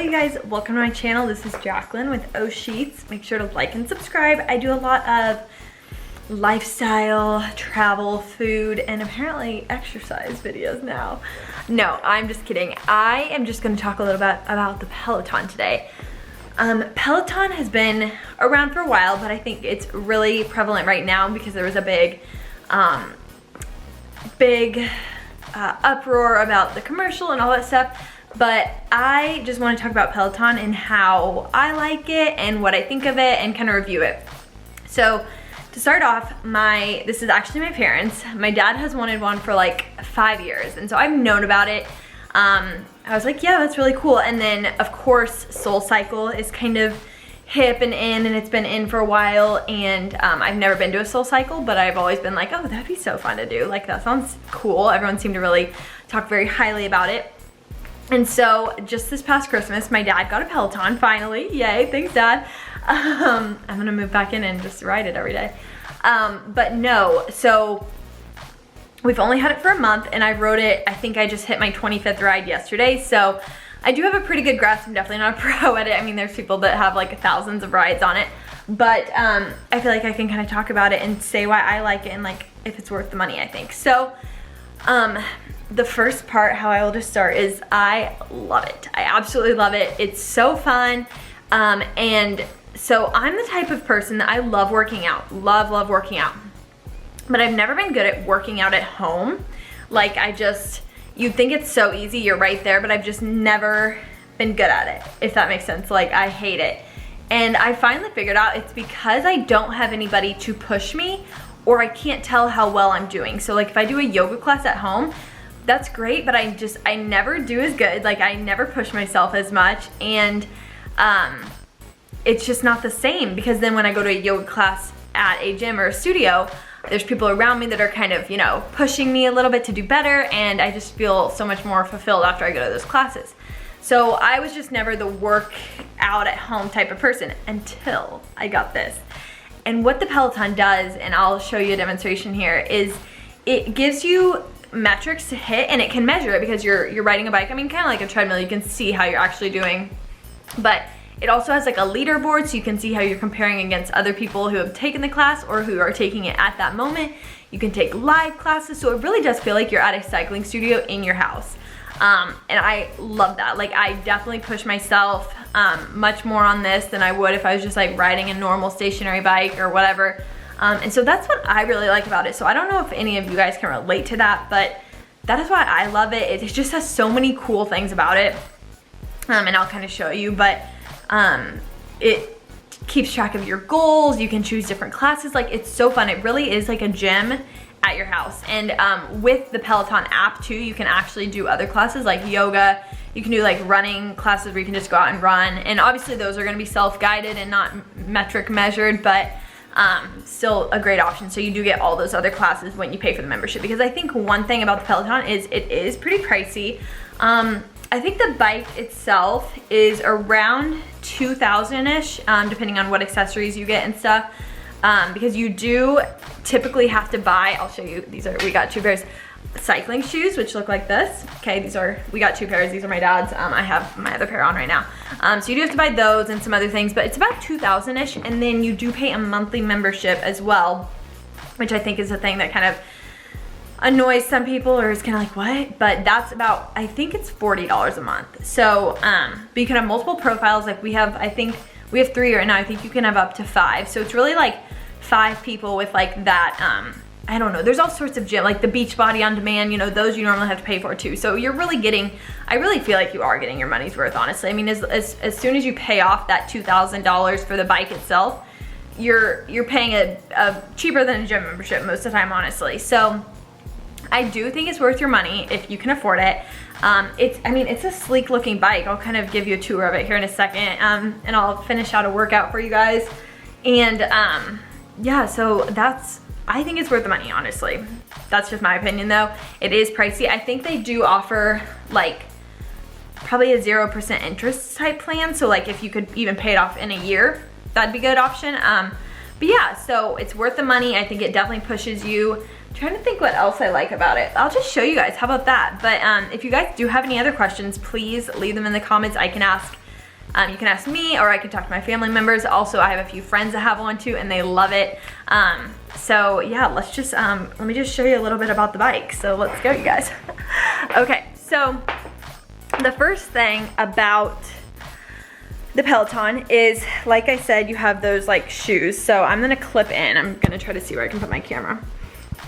you guys, welcome to my channel. This is Jacqueline with O Sheets. Make sure to like and subscribe. I do a lot of lifestyle, travel, food, and apparently exercise videos now. No, I'm just kidding. I am just gonna talk a little bit about the Peloton today. Peloton has been around for a while, but I think it's really prevalent right now because there was a big uproar about the commercial and all that stuff. But I just want to talk about Peloton and how I like it and what I think of it and kind of review it. So to start off, this is actually my parents. My dad has wanted one for like 5 years, and so I've known about it. I was like, yeah, that's really cool. And then of course SoulCycle is kind of hip and in, and it's been in for a while, and I've never been to a SoulCycle, but I've always been like, oh, that'd be so fun to do. Like, that sounds cool. Everyone seemed to really talk very highly about it. And so just this past Christmas, my dad got a Peloton finally. Yay, thanks Dad. I'm gonna move back in and just ride it every day. But no, so we've only had it for a month, and I rode it, I think I just hit my 25th ride yesterday. So I do have a pretty good grasp. I'm definitely not a pro at it. I mean, there's people that have like thousands of rides on it, but I feel like I can kind of talk about it and say why I like it and like if it's worth the money, I think. So the first part, how I will just start, is I love it. I absolutely love it. It's so fun. And so I'm the type of person that I love working out. Love working out. But I've never been good at working out at home. Like, you'd think it's so easy, you're right there, but I've just never been good at it, if that makes sense. Like, I hate it. And I finally figured out it's because I don't have anybody to push me, or I can't tell how well I'm doing. So like, if I do a yoga class at home, that's great, but I never do as good. Like, I never push myself as much, and it's just not the same, because then when I go to a yoga class at a gym or a studio, there's people around me that are kind of, you know, pushing me a little bit to do better, and I just feel so much more fulfilled after I go to those classes. So I was just never the work out at home type of person until I got this. And what the Peloton does, and I'll show you a demonstration here, is it gives you metrics to hit, and it can measure it because you're riding a bike. I mean, kind of like a treadmill, you can see how you're actually doing, but it also has like a leaderboard, so you can see how you're comparing against other people who have taken the class or who are taking it at that moment. You can take live classes, so it really does feel like you're at a cycling studio in your house. And I love that. Like, I definitely push myself much more on this than I would if I was just like riding a normal stationary bike or whatever. And so that's what I really like about it. So I don't know if any of you guys can relate to that, but that is why I love it. It just has so many cool things about it. And I'll kind of show you, but it keeps track of your goals. You can choose different classes. Like, it's so fun. It really is like a gym at your house. And with the Peloton app too, you can actually do other classes like yoga. You can do like running classes where you can just go out and run. And obviously those are gonna be self-guided and not metric measured, but still a great option. So you do get all those other classes when you pay for the membership, because I think one thing about the Peloton is it is pretty pricey. I think the bike itself is around $2,000-ish, depending on what accessories you get and stuff, because you do typically have to buy, I'll show you, we got 2 pairs cycling shoes, which look like this. Okay, we got 2 pairs, these are my dad's. I have my other pair on right now. So you do have to buy those and some other things, but it's about $2,000-ish, and then you do pay a monthly membership as well, which I think is a thing that kind of annoys some people, or is kind of like, what? But that's about, I think it's $40 a month. So, but you can have multiple profiles. Like, I think we have 3 right now. I think you can have up to 5. So it's really like 5 people with like that, I don't know, there's all sorts of gym, like the Beachbody on Demand, you know, those you normally have to pay for too. So you're really getting, I really feel like you are getting your money's worth, honestly. I mean, as soon as you pay off that $2,000 for the bike itself, you're paying a cheaper than a gym membership most of the time, honestly. So I do think it's worth your money if you can afford it. It's a sleek looking bike. I'll kind of give you a tour of it here in a second, and I'll finish out a workout for you guys. And yeah, so I think it's worth the money, honestly. That's just my opinion though. It is pricey. I think they do offer like probably a 0% interest type plan. So like, if you could even pay it off in a year, that'd be a good option. But yeah, so it's worth the money. I think it definitely pushes you. I'm trying to think what else I like about it. I'll just show you guys. How about that? But if you guys do have any other questions, please leave them in the comments. I can ask You can ask me, or I can talk to my family members. Also, I have a few friends that have one too, and they love it. So yeah, let's just, let me just show you a little bit about the bike. So let's go, you guys. Okay, so the first thing about the Peloton is, like I said, you have those like shoes. So I'm gonna clip in. I'm gonna try to see where I can put my camera.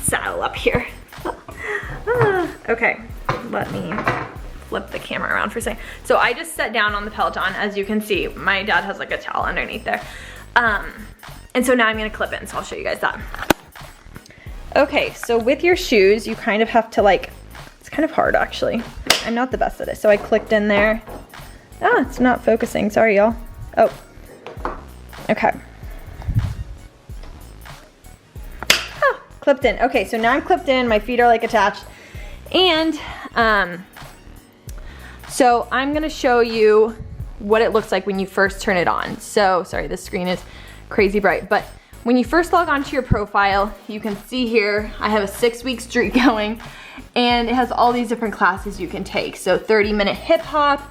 Saddle up here. Okay, let me flip the camera around for a second. So I just sat down on the Peloton. As you can see, my dad has like a towel underneath there. And so now I'm gonna clip in, so I'll show you guys that. Okay, so with your shoes, you kind of have to like, it's kind of hard actually. I'm not the best at it. So I clicked in there. Ah, it's not focusing, sorry y'all. Oh, okay. Oh, clipped in. Okay, so now I'm clipped in, my feet are like attached. And so I'm gonna show you what it looks like when you first turn it on. So, sorry, this screen is crazy bright, but when you first log onto your profile, you can see here, I have a 6-week streak going, and it has all these different classes you can take. So 30-minute hip hop,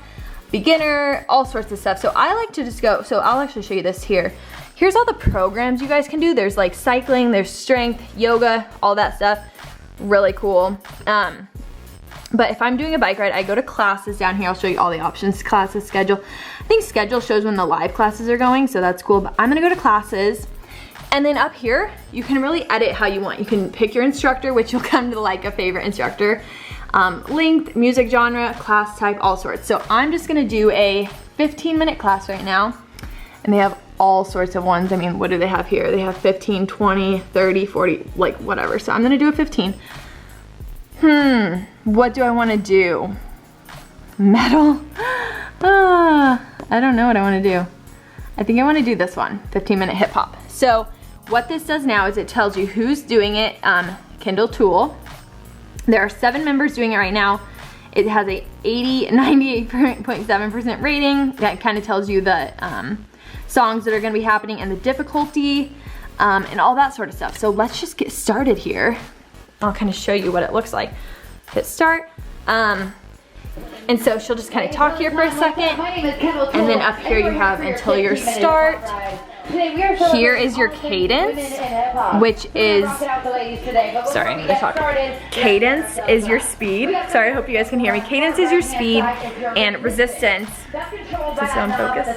beginner, all sorts of stuff. So I like to just go, so I'll actually show you this here. Here's all the programs you guys can do. There's like cycling, there's strength, yoga, all that stuff. Really cool. But if I'm doing a bike ride, I go to classes down here. I'll show you all the options, classes, schedule. I think schedule shows when the live classes are going, so that's cool. But I'm gonna go to classes. And then up here, you can really edit how you want. You can pick your instructor, which you'll come to like a favorite instructor. Length, music genre, class type, all sorts. So I'm just gonna do a 15-minute class right now. And they have all sorts of ones. I mean, what do they have here? They have 15, 20, 30, 40, like whatever. So I'm gonna do a 15. What do I wanna do? Metal? I don't know what I wanna do. I think I wanna do this one, 15-minute hip hop. So what this does now is it tells you who's doing it, Kindle Tool. There are 7 members doing it right now. It has a 98.7% rating. That kind of tells you the songs that are gonna be happening and the difficulty and all that sort of stuff. So let's just get started here. I'll kind of show you what it looks like. Hit start. And so she'll just kind of talk here for a second. And then up here you have until your start. Here is your cadence, which is, sorry, I'm gonna talk. Cadence is your speed. Sorry, I hope you guys can hear me. Cadence is your speed, and resistance is on focus.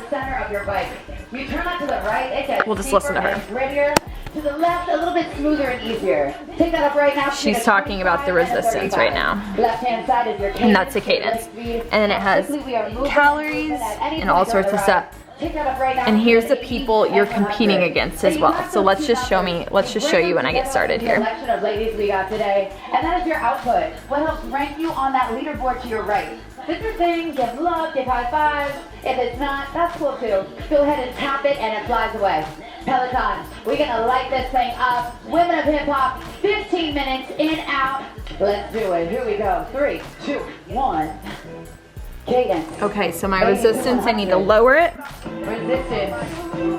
We'll just listen to her. To the left, a little bit smoother and easier. Take that up right now. She's talking about the resistance right now. Left hand side is your cadence. And that's the cadence. And then it has calories and all sorts of stuff. And here's the people you're competing against as well. So let's just show you when I get started here. Selection of ladies we got today, and that is your output. What helps rank you on that leaderboard to your right. If it's your thing, give love, give high fives. If it's not, that's cool too. Go ahead and tap it and it flies away. Peloton, we're gonna light this thing up. Women of hip hop, 15 minutes in, out. Let's do it. Here we go. 3, 2, 1. Cadence. Okay, so my resistance, I need to lower it. Resistance,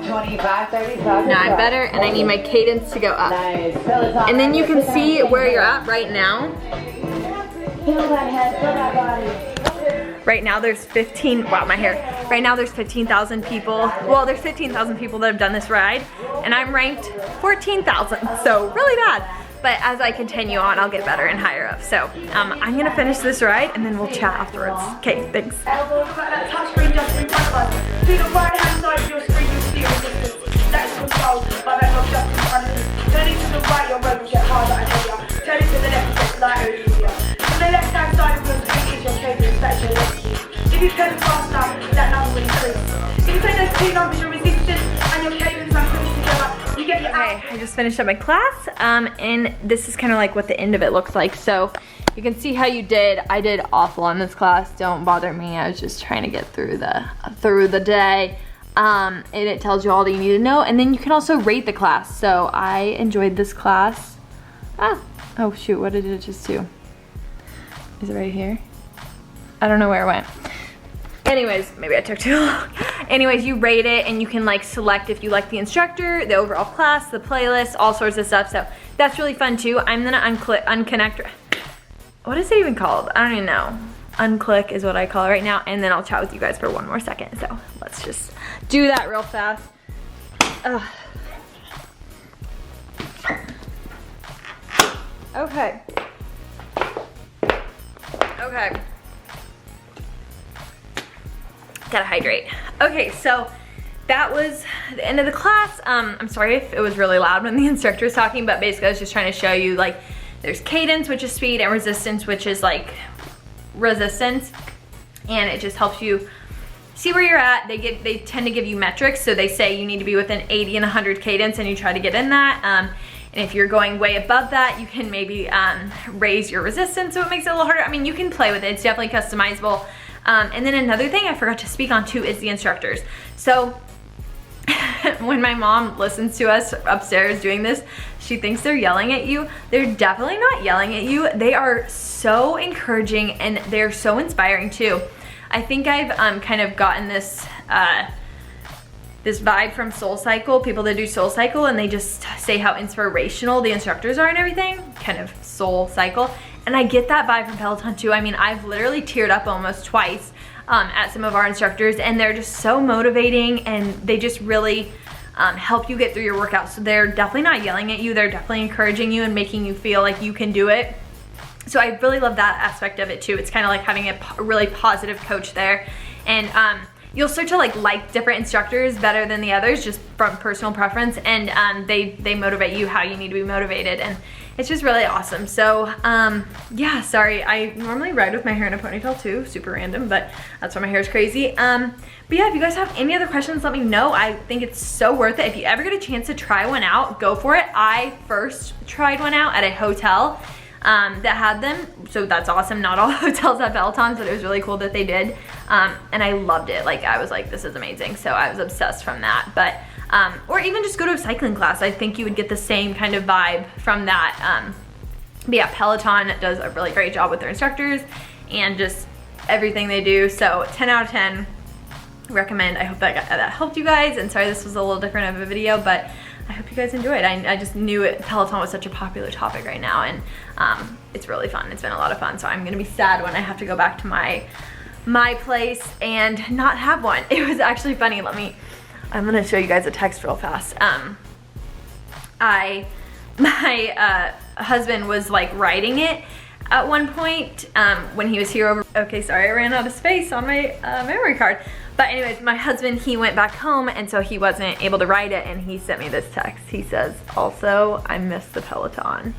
25, 35. Now I'm better, and I need my cadence to go up. Nice. Peloton. And then you can see where you're at right now. Feel that head, feel that body. Right now there's 15, wow, my hair. Right now there's 15,000 people. Well, there's 15,000 people that have done this ride, and I'm ranked 14,000, so really bad. But as I continue on, I'll get better and higher up. So I'm gonna finish this ride, and then we'll chat afterwards. Okay, thanks. Elbows at that touch screen just in front of us. To the right hand side of your screen, you'll see resistance. That's controlled by that knob just in front of you. Turning to the right, your road will get harder and heavier. Turning to the left, it gets lighter and easier. To the left hand side of your screen is your cadence, that's your left key. If you turn faster, that number will increase. If you take those 2 numbers, your resistance and your cadence are put together, you get your Okay, I just finished up my class, and this is kind of like what the end of it looks like. So you can see how you did. I did awful on this class. Don't bother me. I was just trying to get through the day. And it tells you all that you need to know, and then you can also rate the class. So I enjoyed this class. Oh shoot, what did it just do? Is it right here? I don't know where it went. Anyways, maybe I took too long. Anyways, you rate it, and you can like select if you like the instructor, the overall class, the playlist, all sorts of stuff. So that's really fun too. I'm gonna unconnect. What is it even called? I don't even know. unclick is what I call it right now, and then I'll chat with you guys for one more second. So let's just do that real fast. Okay. Okay. Gotta hydrate. Okay, so that was the end of the class. I'm sorry if it was really loud when the instructor was talking, but basically I was just trying to show you, like, there's cadence, which is speed, and resistance, which is like resistance, and it just helps you see where you're at. They tend to give you metrics, so they say you need to be within 80 and 100 cadence, and you try to get in that. And if you're going way above that, you can maybe raise your resistance, so it makes it a little harder. I mean, you can play with it. It's definitely customizable. And then another thing I forgot to speak on too is the instructors. So when my mom listens to us upstairs doing this, she thinks they're yelling at you. They're definitely not yelling at you. They are so encouraging, and they're so inspiring too. I think I've kind of gotten this this vibe from Soul Cycle, people that do Soul Cycle, and they just say how inspirational the instructors are and everything, kind of Soul Cycle. And I get that vibe from Peloton too. I mean, I've literally teared up almost twice at some of our instructors, and they're just so motivating, and they just really help you get through your workout. So they're definitely not yelling at you. They're definitely encouraging you and making you feel like you can do it. So I really love that aspect of it too. It's kind of like having a really positive coach there. And you'll start to like different instructors better than the others, just from personal preference. And they motivate you how you need to be motivated. And it's just really awesome. So yeah, sorry, I normally ride with my hair in a ponytail too, super random, but that's why my hair is crazy. But yeah, if you guys have any other questions, let me know. I think it's so worth it. If you ever get a chance to try one out, go for it. I first tried one out at a hotel that had them, so that's awesome. Not all hotels have Pelotons, but it was really cool that they did. And I loved it. Like, I was like, this is amazing. So I was obsessed from that. But or even just go to a cycling class. I think you would get the same kind of vibe from that. But yeah, Peloton does a really great job with their instructors and just everything they do. So 10 out of 10, recommend. I hope that helped you guys. And sorry, this was a little different of a video, but I hope you guys enjoyed. I just knew Peloton was such a popular topic right now, and it's really fun. It's been a lot of fun. So I'm gonna be sad when I have to go back to my place and not have one. It was actually funny. I'm gonna show you guys a text real fast. My husband was like writing it at one point when he was here over. Okay, sorry, I ran out of space on my memory card. But anyways, my husband, he went back home, and so he wasn't able to write it, and he sent me this text. He says, also, I miss the Peloton.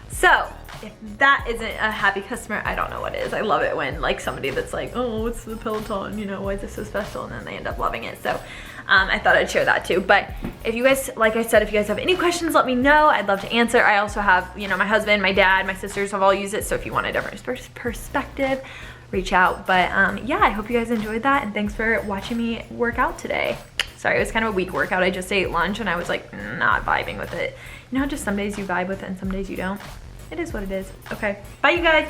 So if that isn't a happy customer, I don't know what is. I love it when like somebody that's like, oh, what's the Peloton? You know, why is this so special? And then they end up loving it. So I thought I'd share that too. But if you guys, like I said, if you guys have any questions, let me know. I'd love to answer. I also have, you know, my husband, my dad, my sisters have all used it. So if you want a different perspective, reach out. But yeah, I hope you guys enjoyed that, and thanks for watching me work out today. Sorry, it was kind of a weak workout. I just ate lunch and I was like not vibing with it. You know, just some days you vibe with it and some days you don't. It is what it is. Okay, bye you guys.